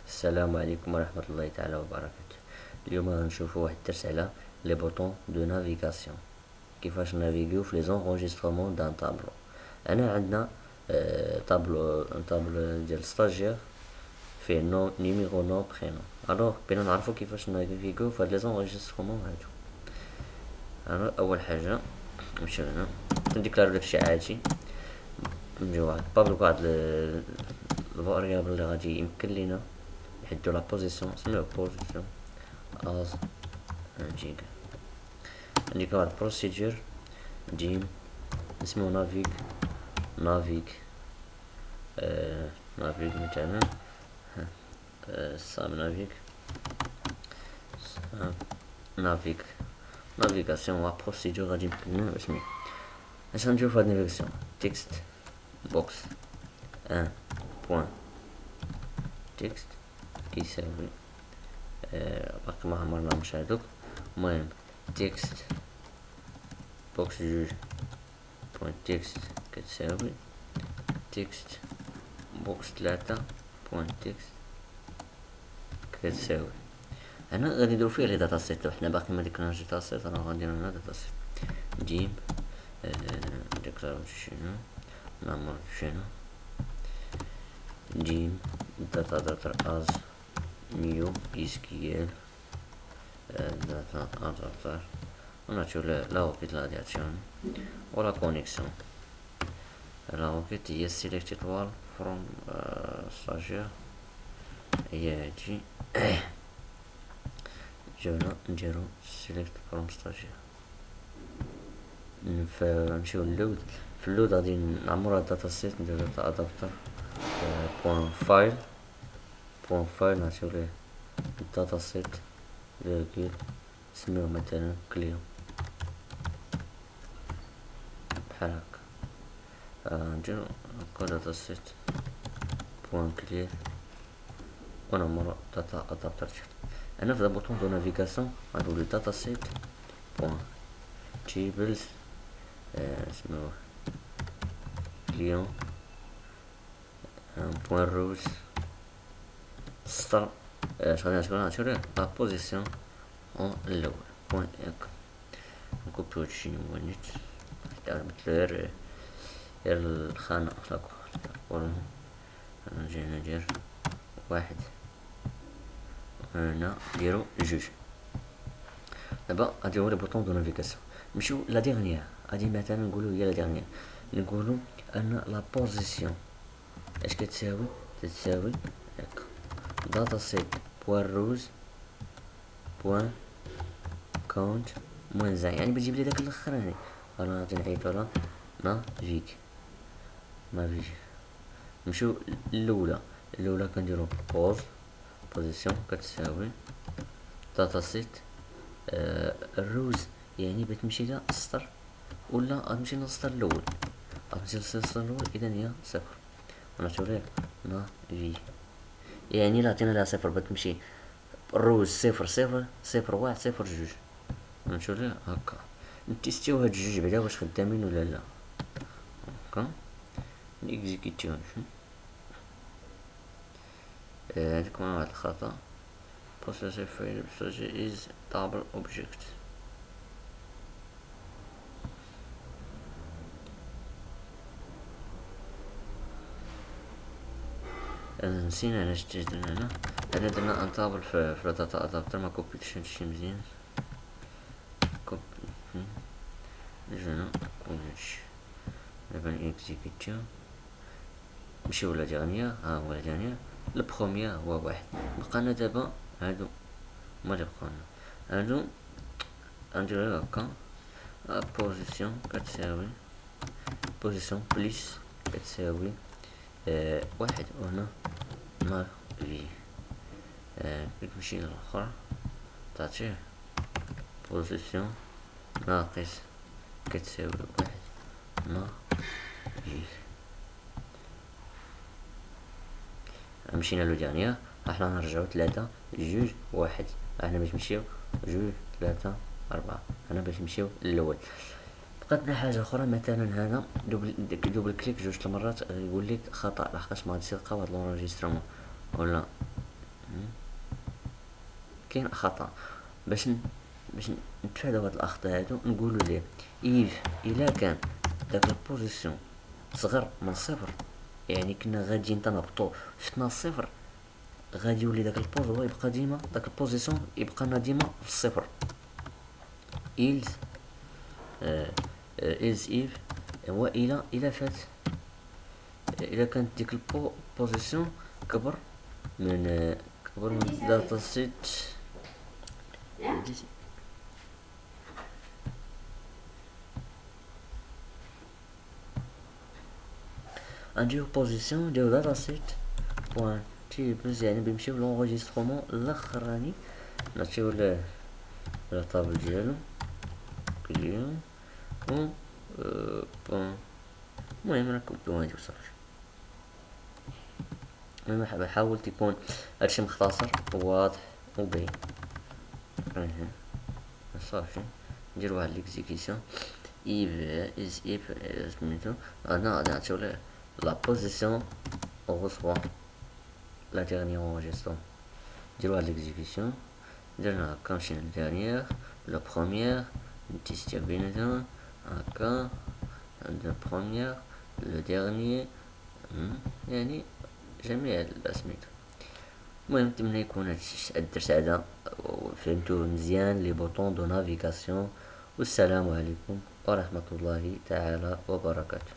السلام عليكم ورحمة الله تعالى وبركاته. اليوم غنشوفو واحد الدرس على لي بوطون دو نافيغاسيون، كيفاش نافيغيو في لي زونغوجيسترومون دان طابلو. انا عندنا طابلو ديال ستاجير فيه نو نيميرو نو برينو. الوغ بينا نعرفو كيفاش نافيغيو في هاد لي زونغوجيسترومون هادو. انا اول حاجة نمشيو هنا نديكلارو داكشي عادي، نجيو واحد طابلو واحد الفاريابل اللي غادي يمكن لينا نحدو لا بوزيسيون، نسميوه بوزيسيون از جيجا. عندك واحد بروسيدور جيم اسمو نافيغ نافيغ مثلا ساب نافيغ نافيغاسيون وا بروسيدور غادي يمكننا اسمي. اش غنشوف هاد نافيغاسيون تكست بوكس ان بوان تكست كيساوي باقي ما عمرناهمش هادوك. المهم تكست بوكس جوج بوان تكست كتساوي تكست بوكس تلاتة بوان تكست كتساوي. هنا غادي نديرو فيه لي داتا سيت، حنا باقي ما ديكناش داتا سيت، راه غنديرو هنا داتا سيت جيم ديكلارو شنو نعمر شنو جيم داتا از نيو اسكيل data adapter. On a la requête la radiation ou la connexion. La requête est selected all from stagiaire et dit je vais select from stagiaire. نمشيو اللود، في اللود غادي نعمرو الداتا سيت، ندير داتا ادابتر بوان فايل نعطيو ليه الداتا سيت فيرغول نسميوه مثلا كليون بحال هكا. نديرو هكا داتا سيت بوان كلير ونعمرو داتا ادابتر. انا في البوطون دو نافيغاسيون غنقولو داتا سيت بوان تيبلز اسموه كليون بوان روز سطر اش غادي نعطيو لا بوزيسيون اون الاول بوان اك. نكوبيو هادشي نيت مثل غير الخانة لاكور. نجي ندير واحد هنا نديرو جوج. دابا غادي هو لي بوطون دو نافيغاسيون. نمشيو لا ديرنيير، غادي مثلا نقولو هي لا ديرنيير، نقولو ان لا بوزيسيون اش كتساوي هكا داتا سيت بوان روز بوان كونت موان زين، يعني بتجيب لي داك الاخراني. انا غادي نعيطو على نافيغ. نمشيو الاولى كنديرو بوزيسيون كتساوي داتا سيت الروز، يعني بتمشي لها السطر ولا غتمشي للسطر الاول. غتمشي للسطر الاول اذا هي صفر، ونعطيو ليه نافيغ. يعني لا عطينا لها صفر بتمشي الروز صفر صفر صفر واحد صفر جوج. نمشيو ليه هكا نتيستيو هاد الجوج بعدا واش خدامين ولا لا. هكا نيكزيكيتيو عندكم واحد الخطأ processor failure procedure is double object. نسينا علاش درنا هنا درنا ان طابل في الداتا ادابتر، ما كوبيتش هادشي مزيان. كوبي نجي هنا كوبيتش دابا نيكزيكيتيو نمشيو لا ديرنيير. ها هو لا ديرنيير، البروميير هو واحد. بقانا دابا هادو هما لي بقانا هادو. غنديرو هكا بوزيسيون كتساوي بوزيسيون بليس كتساوي واحد، وهنا نافيغ كتمشي للآخر تعطيه بوزيسيون ناقص كتساوي واحد نافيغ. مشينا لو ديرنيير، حنا نرجعو تلاتة جوج واحد. حنا باش نمشيو جوج تلاتة أربعة، حنا باش نمشيو للأول. بقاتنا حاجة أخرى مثلا هنا دوبل كليك جوج المرات يقول لك خطأ، لحقاش ما غاديش يلقاو هاد لونجسترومون ولا كاين خطأ. باش نتفاداو هاد الاخطاء هادو نقولوا ليه ايف الا كان داك البوزيسيون صغر من صفر، يعني كنا غاديين تنهبطو شفنا الصفر، غادي يولي داك البوز هو يبقى ديما داك البوزيسيون يبقى لنا ديما في الصفر. إلز إلز إيف هو إلا فات، إلا كانت ديك البوزيسيون كبر من داتا سيت نديرو بوزيسيون نديرو داتا سيت بوان تيبلز، يعني بنمشيو لونغوجيسترومون الاخراني، نعطيو له لا طابل ديالو كليون و بون. المهم راكم بلون هادي وصافي. المهم حاول تكون هادشي مختصر وواضح وباين. صافي ندير واحد ليكزيكسيون if is if سميتو انا غادي نعطيو ليه لا بوزيسيون او سوا لا ديرنيير اونجسترون. ندير واحد ليكزيكسيون درنا هكا مشينا لديرنيير لا بروميير نتيستيو بيناتهم هكا عندنا بروميير لو ديرنيير يعني جميع سميتو. المهم نتمنى يكون هاد الدرس هذا فهمتوه مزيان لي بوطون دو نافيغاسيون. والسلام عليكم ورحمة الله تعالى وبركاته.